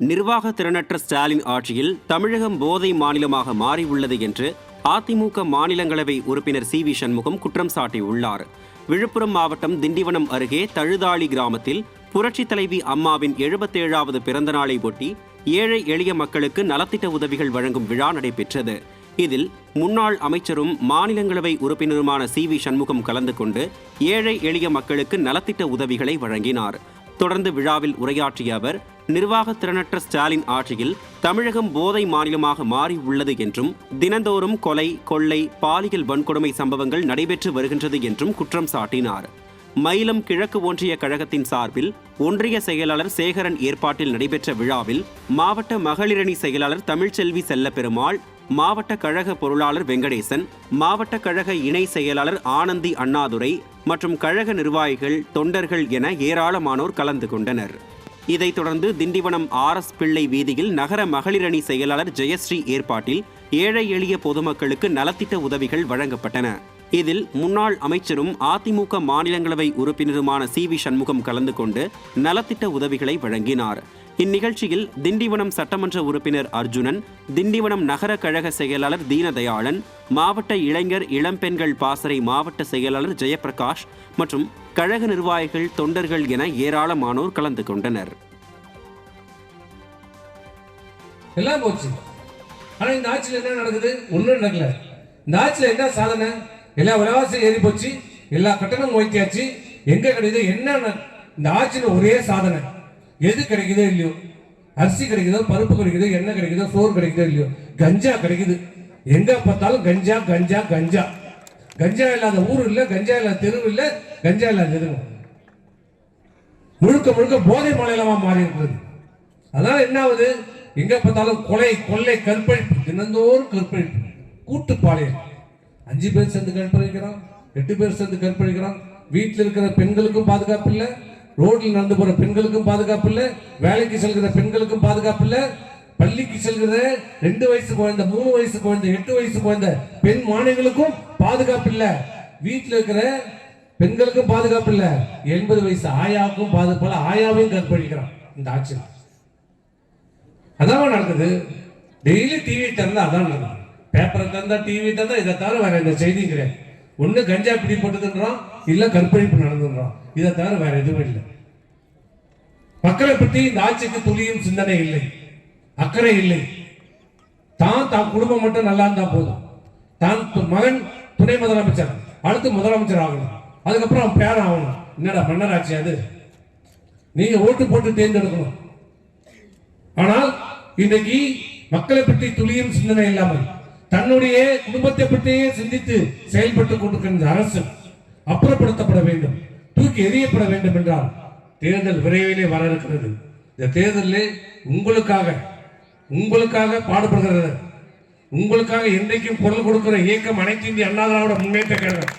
நிர்வாக திறனற்ற ஸ்டாலின் ஆட்சியில் தமிழகம் போதை மாநிலமாக மாறியுள்ளது என்று அதிமுக மாநிலங்களவை உறுப்பினர் சி வி சண்முகம் குற்றம் சாட்டியுள்ளார். விழுப்புரம் மாவட்டம் திண்டிவனம் அருகே தழுதாளி கிராமத்தில் புரட்சித் தலைவி அம்மாவின் 77வது பிறந்த நாளை ஒட்டி ஏழை எளிய மக்களுக்கு நலத்திட்ட உதவிகள் வழங்கும் விழா நடைபெற்றது. இதில் முன்னாள் அமைச்சரும் மாநிலங்களவை உறுப்பினருமான சி வி சண்முகம் கலந்து கொண்டு ஏழை எளிய மக்களுக்கு நலத்திட்ட உதவிகளை வழங்கினார். தொடர்ந்து விழாவில் உரையாற்றிய அவர், நிர்வாக திறனற்ற ஸ்டாலின் ஆட்சியில் தமிழகம் போதை மாநிலமாக மாறி உள்ளது என்றும், தினந்தோறும் கொலை, கொள்ளை, பாலியல் வன்கொடுமை சம்பவங்கள் நடைபெற்று வருகின்றது என்றும் குற்றம் சாட்டினார். மயிலம் கிழக்கு ஒன்றிய கழகத்தின் சார்பில் ஒன்றிய செயலாளர் சேகரன் ஏற்பாட்டில் நடைபெற்ற விழாவில் மாவட்ட மகளிரணி செயலாளர் தமிழ்ச்செல்வி செல்லப்பெருமாள், மாவட்ட கழக பொருளாளர் வெங்கடேசன், மாவட்ட கழக இணை செயலாளர் ஆனந்தி அண்ணாதுரை மற்றும் கழக நிர்வாகிகள், தொண்டர்கள் என ஏராளமானோர் கலந்து கொண்டனர். இதைத் தொடர்ந்து திண்டிவனம் RS பிள்ளை வீதியில் நகர மகளிரணி செயலாளர் ஜெயஸ்ரீ ஏற்பாட்டில் ஏழை எளிய பொதுமக்களுக்கு நலத்திட்ட உதவிகள் வழங்கப்பட்டன. இதில் முன்னாள் அமைச்சரும் அதிமுக மாநிலங்களவை உறுப்பினருமான சி வி சண்முகம் கலந்து கொண்டு நலத்திட்ட உதவிகளை வழங்கினார். இந்நிகழ்ச்சியில் திண்டிவனம் சட்டமன்ற உறுப்பினர் அர்ஜுனன், திண்டிவனம் நகர கழக செயலாளர் தீனதயாளன், மாவட்ட இளைஞர் இளம்பெண்கள் பாசறை மாவட்ட செயலாளர் ஜெயபிரகாஷ் மற்றும் கழக நிர்வாகிகள், தொண்டர்கள் என ஏராளமானோர் கலந்து கொண்டனர். எல்லாம் போச்சு. ஆனா இந்த ஆட்சியில் என்ன நடக்குது? ஒன்றும் நடக்கல. இந்த ஆட்சியில் என்ன சாதனை? எல்லா விலைவாசி ஏறி போச்சு, எல்லா கட்டணம் உயர்த்தியாச்சு. எங்க கிடைக்குது? என்ன இந்த ஆட்சியில் ஒரே சாதனை? எது கிடைக்குதோ இல்லையோ, அரிசி கிடைக்குதோ, பருப்பு கிடைக்குதோ, எண்ணெய் கிடைக்குதோ, சோறு கிடைக்குதோ இல்லையோ, கஞ்சா கிடைக்குது. எங்க பார்த்தாலும் கஞ்சா கஞ்சா கஞ்சா. கஞ்சா இல்லாத ஊர் இல்லை, கஞ்சா இல்லாத தெருவு இல்லை, கஞ்சா இல்லாத எதுவும். முழுக்க முழுக்க போதை மாநிலமா மாறி இருக்கிறது. அதனால என்ன ஆகுது? எங்க பார்த்தாலும் கொலை, கொள்ளை, கற்பழிப்பு, தினந்தோறும் கற்பழிப்பு, கூட்டுப்பாளையம். 5 பேர் சேர்ந்து கற்பழிக்கிறான், 8 பேர் சேர்ந்து கற்பழிக்கிறான். வீட்டில் இருக்கிற பெண்களுக்கும் பாதுகாப்பு இல்லை, ரோட்டில் நடந்து போற பெண்களுக்கும் பாதுகாப்பு இல்லை, வேலைக்கு செல்கிற பெண்களுக்கும் பாதுகாப்பு இல்லை, பள்ளிக்கு செல்கிற 2 வயசு குழந்தை, 3 வயசு குழந்தை, 8 வயசு குழந்தை பெண் மாணவிகளுக்கும் பாதுகாப்பு இல்லை. வீட்டில் இருக்கிற பெண்களுக்கும் பாதுகாப்பு இல்லை, 80 வயசு ஆயாவுக்கும் பாதுகாப்பு இல்லை, ஆயாவையும் கற்பழிக்கிறான் இந்த ஆட்சி. அதான் நடக்குது. டெய்லி டிவி திறந்தா அதான் நடக்குது. பேப்பரை திறந்தா, டிவி திறந்தா, இதை தவிர வேற இந்த செய்தி கிடையாது. ஒண்ணு கஞ்சா பிடி போட்டுதுன்றான், இல்ல கற்பழிப்பு நடந்துன்றான். இதை தவிர வேற எதுவும் இல்லை. மக்களை பற்றி இந்த ஆட்சிக்கு துளியும் சிந்தனை இல்லை, அக்கறை இல்லை. தான் குடும்பம் மட்டும் நல்லா இருந்தா போதும். தான் மகன் துணை முதலமைச்சர், அடுத்து முதலமைச்சர் ஆகணும், அதுக்கப்புறம் அவன் பேர் ஆகணும். என்னடா மன்னராட்சி அது? நீங்க ஓட்டு போட்டு தேர்ந்தெடுக்கணும். ஆனால் இன்னைக்கு மக்களை பற்றி துளியும் சிந்தனை இல்லாமல் தன்னுடைய குடும்பத்தை பற்றியே சிந்தித்து செயல்பட்டுக் கொண்டிருக்கின்ற அரசு அப்புறப்படுத்தப்பட வேண்டும், தூக்கி எறியப்பட வேண்டும் என்றால் தேர்தல் விரைவிலே வர இருக்கிறது. இந்த தேர்தலில் உங்களுக்காக பாடுபடுகிறது, உங்களுக்காக என்றைக்கும் குரல் கொடுக்கிற இயக்கம் அனைத்து இந்திய அண்ணா திராவிட முன்னேற்ற கழகம்.